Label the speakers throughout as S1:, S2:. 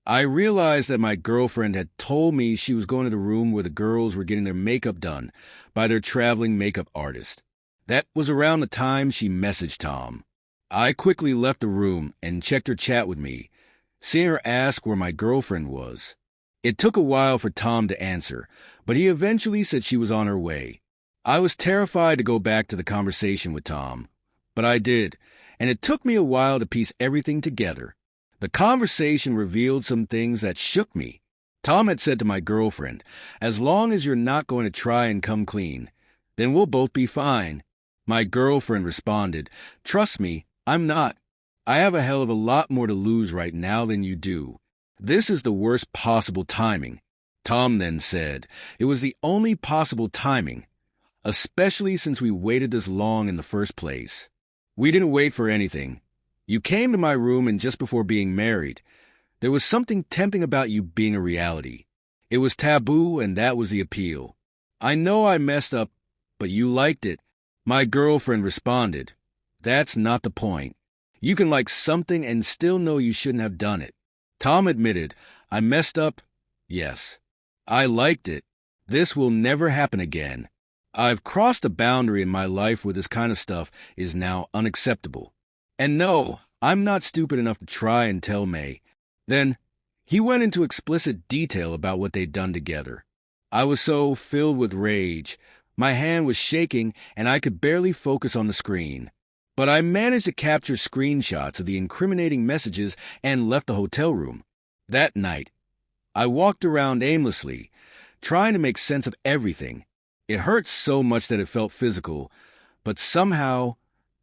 S1: I realized that my girlfriend had told me she was going to the room where the girls were getting their makeup done by their traveling makeup artist. That was around the time she messaged Tom. I quickly left the room and checked her chat with me, seeing her ask where my girlfriend was. It took a while for Tom to answer, but he eventually said she was on her way. I was terrified to go back to the conversation with Tom, but I did, and it took me a while to piece everything together. The conversation revealed some things that shook me. Tom had said to my girlfriend, "As long as you're not going to try and come clean, then we'll both be fine." My girlfriend responded, "Trust me, I'm not. I have a hell of a lot more to lose right now than you do. This is the worst possible timing." Tom then said, "It was the only possible timing, especially since we waited this long in the first place. We didn't wait for anything. You came to my room and just before being married. There was something tempting about you being a reality. It was taboo, and that was the appeal. I know I messed up, but you liked it." My girlfriend responded, "That's not the point. You can like something and still know you shouldn't have done it." Tom admitted, "I messed up. Yes. I liked it. This will never happen again. I've crossed a boundary in my life where this kind of stuff is now unacceptable. And no, I'm not stupid enough to try and tell May." Then he went into explicit detail about what they'd done together. I was so filled with rage. My hand was shaking and I could barely focus on the screen. But I managed to capture screenshots of the incriminating messages and left the hotel room. That night, I walked around aimlessly, trying to make sense of everything. It hurt so much that it felt physical, but somehow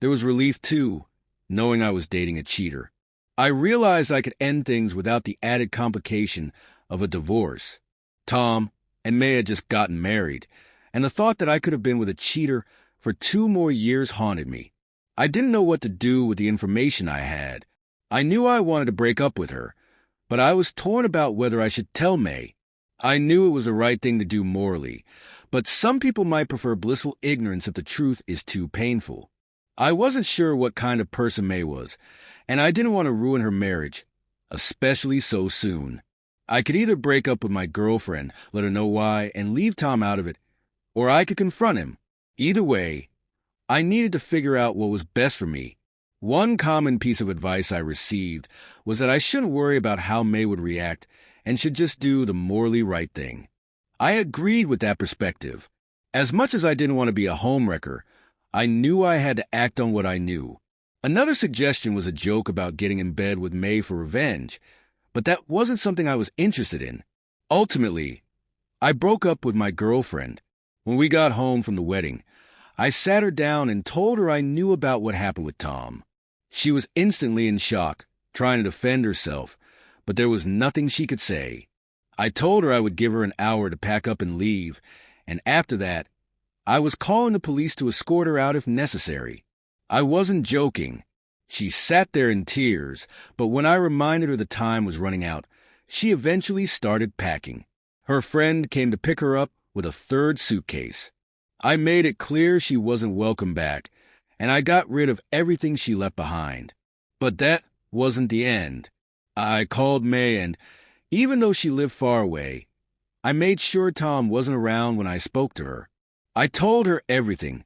S1: there was relief too, knowing I was dating a cheater. I realized I could end things without the added complication of a divorce. Tom and May had just gotten married, and the thought that I could have been with a cheater for 2 more years haunted me. I didn't know what to do with the information I had. I knew I wanted to break up with her, but I was torn about whether I should tell May. I knew it was the right thing to do morally, but some people might prefer blissful ignorance if the truth is too painful. I wasn't sure what kind of person May was, and I didn't want to ruin her marriage, especially so soon. I could either break up with my girlfriend, let her know why, and leave Tom out of it, or I could confront him. Either way, I needed to figure out what was best for me. One common piece of advice I received was that I shouldn't worry about how May would react and should just do the morally right thing. I agreed with that perspective. As much as I didn't want to be a homewrecker, I knew I had to act on what I knew. Another suggestion was a joke about getting in bed with May for revenge, but that wasn't something I was interested in. Ultimately, I broke up with my girlfriend. When we got home from the wedding, I sat her down and told her I knew about what happened with Tom. She was instantly in shock, trying to defend herself, but there was nothing she could say. I told her I would give her an hour to pack up and leave, and after that, I was calling the police to escort her out if necessary. I wasn't joking. She sat there in tears, but when I reminded her the time was running out, she eventually started packing. Her friend came to pick her up with a 3rd suitcase. I made it clear she wasn't welcome back, and I got rid of everything she left behind. But that wasn't the end. I called May, and even though she lived far away, I made sure Tom wasn't around when I spoke to her. I told her everything,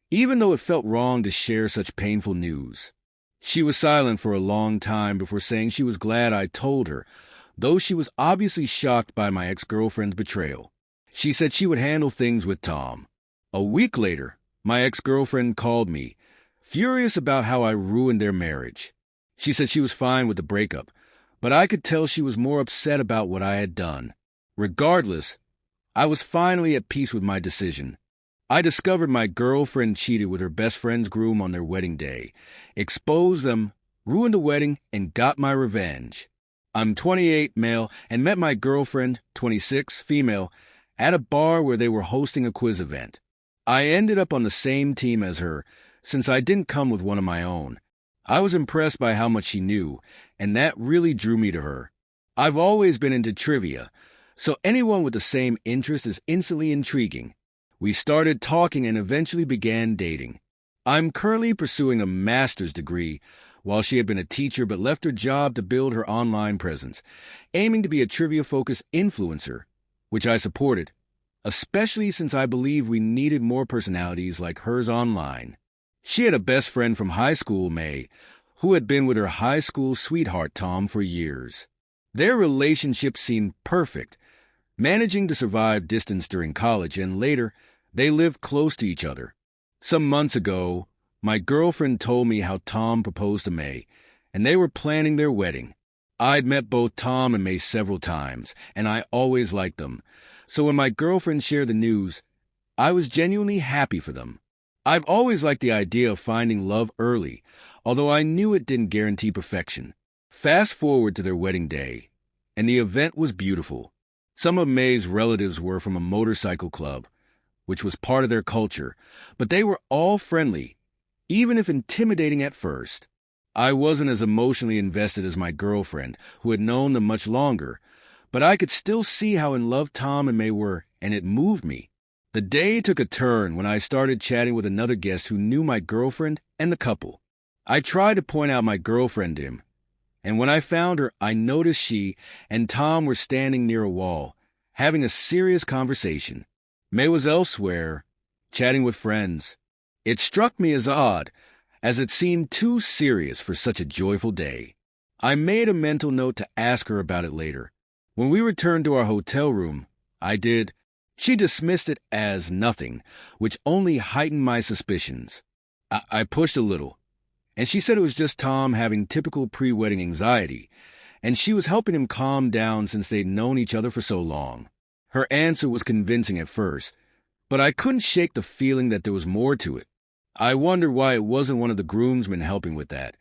S1: even though it felt wrong to share such painful news. She was silent for a long time before saying she was glad I told her, though she was obviously shocked by my ex-girlfriend's betrayal. She said she would handle things with Tom. A week later, my ex-girlfriend called me, furious about how I ruined their marriage. She said she was fine with the breakup, but I could tell she was more upset about what I had done. Regardless, I was finally at peace with my decision. I discovered my girlfriend cheated with her best friend's groom on their wedding day, exposed them, ruined the wedding, and got my revenge. I'm 28, male, and met my girlfriend, 26, female, at a bar where they were hosting a quiz event. I ended up on the same team as her, since I didn't come with one of my own. I was impressed by how much she knew, and that really drew me to her. I've always been into trivia, so anyone with the same interest is instantly intriguing. We started talking and eventually began dating. I'm currently pursuing a master's degree, while she had been a teacher but left her job to build her online presence, aiming to be a trivia-focused influencer, which I supported, especially since I believe we needed more personalities like hers online. She had a best friend from high school, May, who had been with her high school sweetheart, Tom, for years. Their relationship seemed perfect, managing to survive distance during college, and later, they lived close to each other. Some months ago, my girlfriend told me how Tom proposed to May, and they were planning their wedding. I'd met both Tom and May several times, and I always liked them. So when my girlfriend shared the news, I was genuinely happy for them. I've always liked the idea of finding love early, although I knew it didn't guarantee perfection. Fast forward to their wedding day, and the event was beautiful. Some of May's relatives were from a motorcycle club, which was part of their culture, but they were all friendly, even if intimidating at first. I wasn't as emotionally invested as my girlfriend, who had known them much longer, but I could still see how in love Tom and May were, and it moved me. The day took a turn when I started chatting with another guest who knew my girlfriend and the couple. I tried to point out my girlfriend to him, and when I found her, I noticed she and Tom were standing near a wall, having a serious conversation. May was elsewhere, chatting with friends. It struck me as odd, as it seemed too serious for such a joyful day. I made a mental note to ask her about it later. When we returned to our hotel room, I did. She dismissed it as nothing, which only heightened my suspicions. I pushed a little, and she said it was just Tom having typical pre-wedding anxiety, and she was helping him calm down since they'd known each other for so long. Her answer was convincing at first, but I couldn't shake the feeling that there was more to it. I wondered why it wasn't one of the groomsmen helping with that,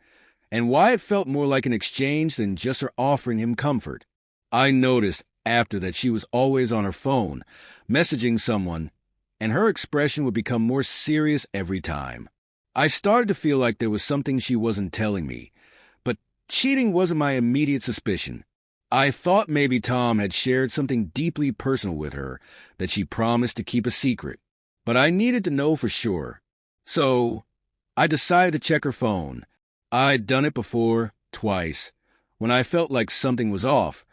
S1: and why it felt more like an exchange than just her offering him comfort. I noticed after that she was always on her phone, messaging someone, and her expression would become more serious every time. I started to feel like there was something she wasn't telling me, but cheating wasn't my immediate suspicion. I thought maybe Tom had shared something deeply personal with her that she promised to keep a secret, but I needed to know for sure. So, I decided to check her phone. I'd done it before, twice, when I felt like something was off,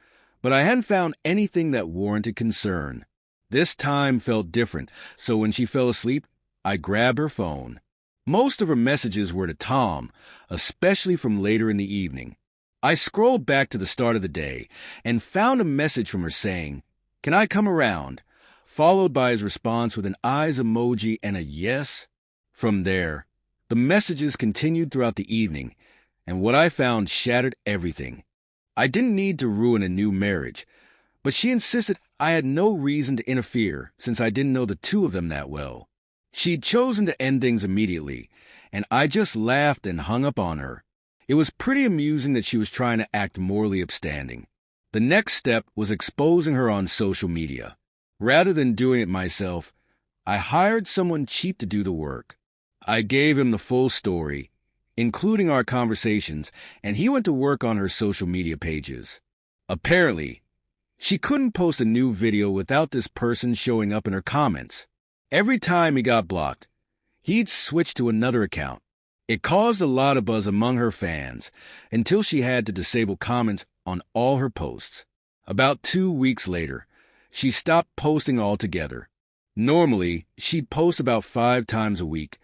S1: but I hadn't found anything that warranted concern. This time felt different, so when she fell asleep, I grabbed her phone. Most of her messages were to Tom, especially from later in the evening. I scrolled back to the start of the day and found a message from her saying, "Can I come around?" followed by his response with an eyes emoji and a yes. From there, the messages continued throughout the evening, and what I found shattered everything. I didn't need to ruin a new marriage, but she insisted I had no reason to interfere since I didn't know the two of them that well. She'd chosen to end things immediately, and I just laughed and hung up on her. It was pretty amusing that she was trying to act morally upstanding. The next step was exposing her on social media. Rather than doing it myself, I hired someone cheap to do the work. I gave him the full story, including our conversations, and he went to work on her social media pages. Apparently, she couldn't post a new video without this person showing up in her comments. Every time he got blocked, he'd switch to another account. It caused a lot of buzz among her fans until she had to disable comments on all her posts. About 2 weeks later, she stopped posting altogether. Normally, she'd post about 5 times a week,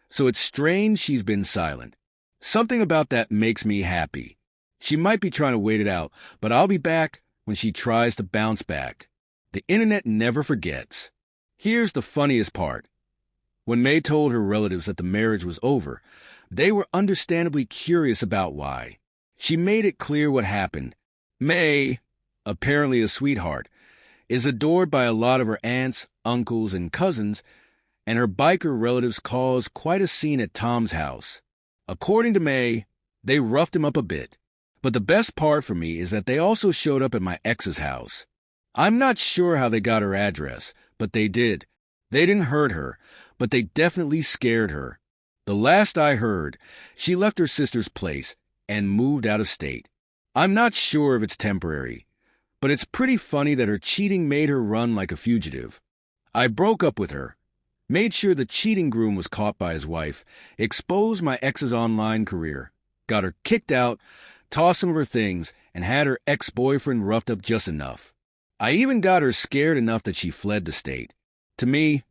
S1: so it's strange she's been silent. Something about that makes me happy. She might be trying to wait it out, but I'll be back when she tries to bounce back. The internet never forgets. Here's the funniest part. When May told her relatives that the marriage was over, they were understandably curious about why. She made it clear what happened. May, apparently a sweetheart, is adored by a lot of her aunts, uncles, and cousins, and her biker relatives caused quite a scene at Tom's house. According to May, they roughed him up a bit. But the best part for me is that they also showed up at my ex's house. I'm not sure how they got her address, but they did. They didn't hurt her, but they definitely scared her. The last I heard, she left her sister's place and moved out of state. I'm not sure if it's temporary, but it's pretty funny that her cheating made her run like a fugitive. I broke up with her, made sure the cheating groom was caught by his wife, exposed my ex's online career, got her kicked out, tossed some of her things, and had her ex-boyfriend roughed up just enough. I even got her scared enough that she fled the state. To me,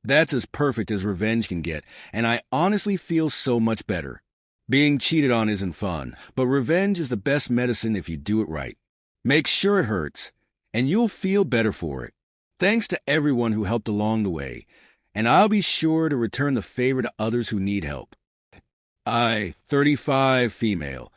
S1: that's as perfect as revenge can get, and I honestly feel so much better. Being cheated on isn't fun, but revenge is the best medicine if you do it right. Make sure it hurts, and you'll feel better for it. Thanks to everyone who helped along the way, and I'll be sure to return the favor to others who need help. I, 35 female,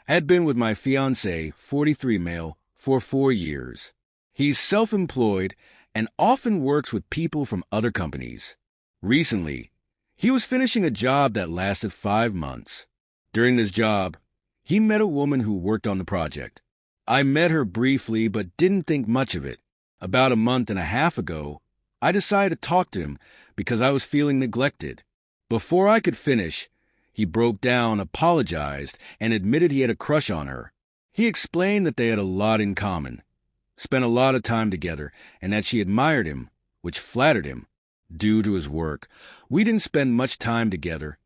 S1: had been with my fiancé, 43 male, for 4 years. He's self-employed and often works with people from other companies. Recently, he was finishing a job that lasted 5 months. During this job, he met a woman who worked on the project. I met her briefly but didn't think much of it. About a month and a half ago, I decided to talk to him because I was feeling neglected. Before I could finish, he broke down, apologized, and admitted he had a crush on her. He explained that they had a lot in common, spent a lot of time together, and that she admired him, which flattered him. Due to his work, we didn't spend much time together,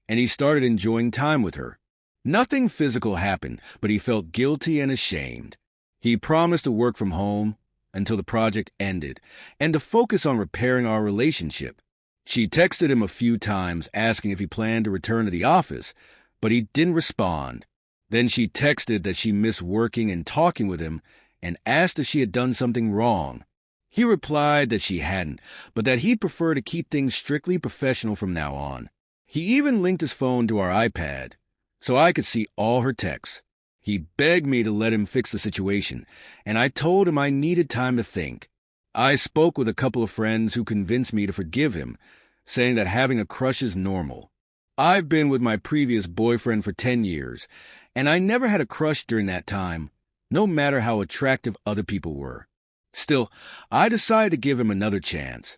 S1: and he started enjoying time with her. Nothing physical happened, but he felt guilty and ashamed. He promised to work from home until the project ended, and to focus on repairing our relationship. She texted him a few times asking if he planned to return to the office, but he didn't respond. Then she texted that she missed working and talking with him and asked if she had done something wrong. He replied that she hadn't, but that he'd prefer to keep things strictly professional from now on. He even linked his phone to our iPad, so I could see all her texts. He begged me to let him fix the situation, and I told him I needed time to think. I spoke with a couple of friends who convinced me to forgive him, saying that having a crush is normal. I've been with my previous boyfriend for 10 years, and I never had a crush during that time, no matter how attractive other people were. Still, I decided to give him another chance,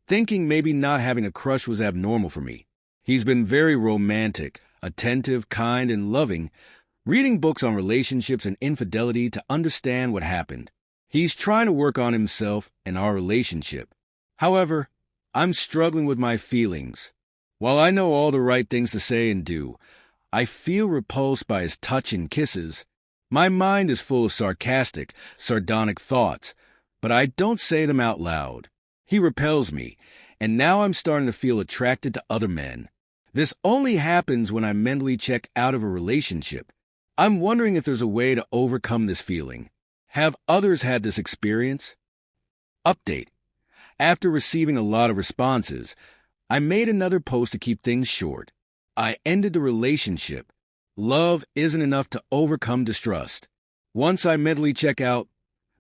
S1: thinking maybe not having a crush was abnormal for me. He's been very romantic, attentive, kind, and loving, reading books on relationships and infidelity to understand what happened. He's trying to work on himself and our relationship. However, I'm struggling with my feelings. While I know all the right things to say and do, I feel repulsed by his touch and kisses. My mind is full of sarcastic, sardonic thoughts, but I don't say them out loud. He repels me, and now I'm starting to feel attracted to other men. This only happens when I mentally check out of a relationship. I'm wondering if there's a way to overcome this feeling. Have others had this experience? Update. After receiving a lot of responses, I made another post to keep things short. I ended the relationship. Love isn't enough to overcome distrust. Once I mentally check out,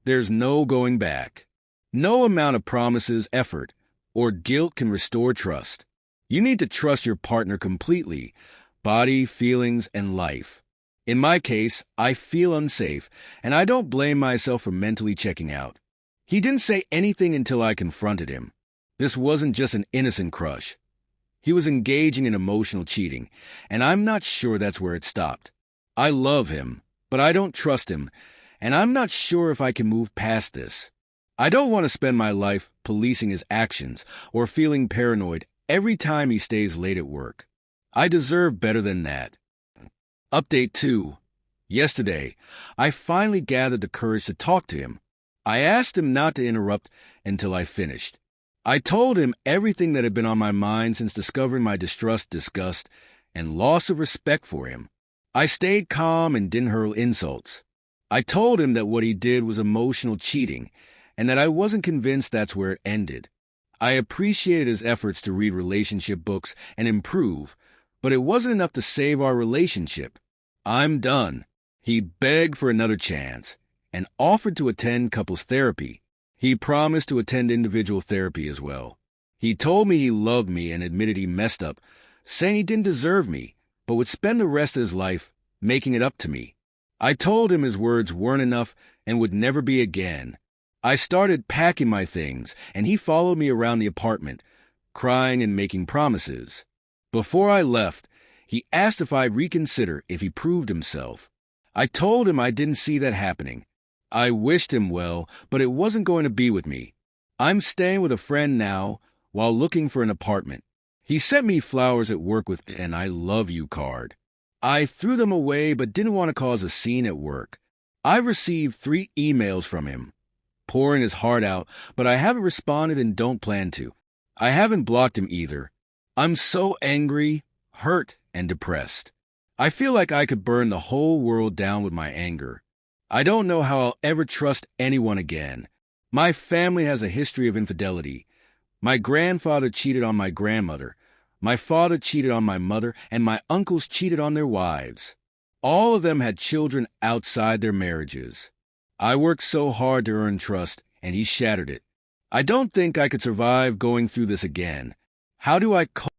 S1: there's no going back. No amount of promises, effort, or guilt can restore trust. You need to trust your partner completely, body, feelings, and life. In my case, I feel unsafe, and I don't blame myself for mentally checking out. He didn't say anything until I confronted him. This wasn't just an innocent crush. He was engaging in emotional cheating, and I'm not sure that's where it stopped. I love him, but I don't trust him, and I'm not sure if I can move past this. I don't want to spend my life policing his actions or feeling paranoid every time he stays late at work. I deserve better than that. Update 2. Yesterday, I finally gathered the courage to talk to him. I asked him not to interrupt until I finished. I told him everything that had been on my mind since discovering my distrust, disgust, and loss of respect for him. I stayed calm and didn't hurl insults. I told him that what he did was emotional cheating, and that I wasn't convinced that's where it ended. I appreciated his efforts to read relationship books and improve, but it wasn't enough to save our relationship. I'm done. He begged for another chance and offered to attend couples therapy. He promised to attend individual therapy as well. He told me he loved me and admitted he messed up, saying he didn't deserve me, but would spend the rest of his life making it up to me. I told him his words weren't enough and would never be again. I started packing my things, and he followed me around the apartment, crying and making promises. Before I left, he asked if I'd reconsider if he proved himself. I told him I didn't see that happening. I wished him well, but it wasn't going to be with me. I'm staying with a friend now while looking for an apartment. He sent me flowers at work with an "I love you" card. I threw them away but didn't want to cause a scene at work. I've received 3 emails from him, pouring his heart out, but I haven't responded and don't plan to. I haven't blocked him either. I'm so angry, hurt, and depressed. I feel like I could burn the whole world down with my anger. I don't know how I'll ever trust anyone again. My family has a history of infidelity. My grandfather cheated on my grandmother. My father cheated on my mother, and my uncles cheated on their wives. All of them had children outside their marriages. I worked so hard to earn trust, and he shattered it. I don't think I could survive going through this again. How do I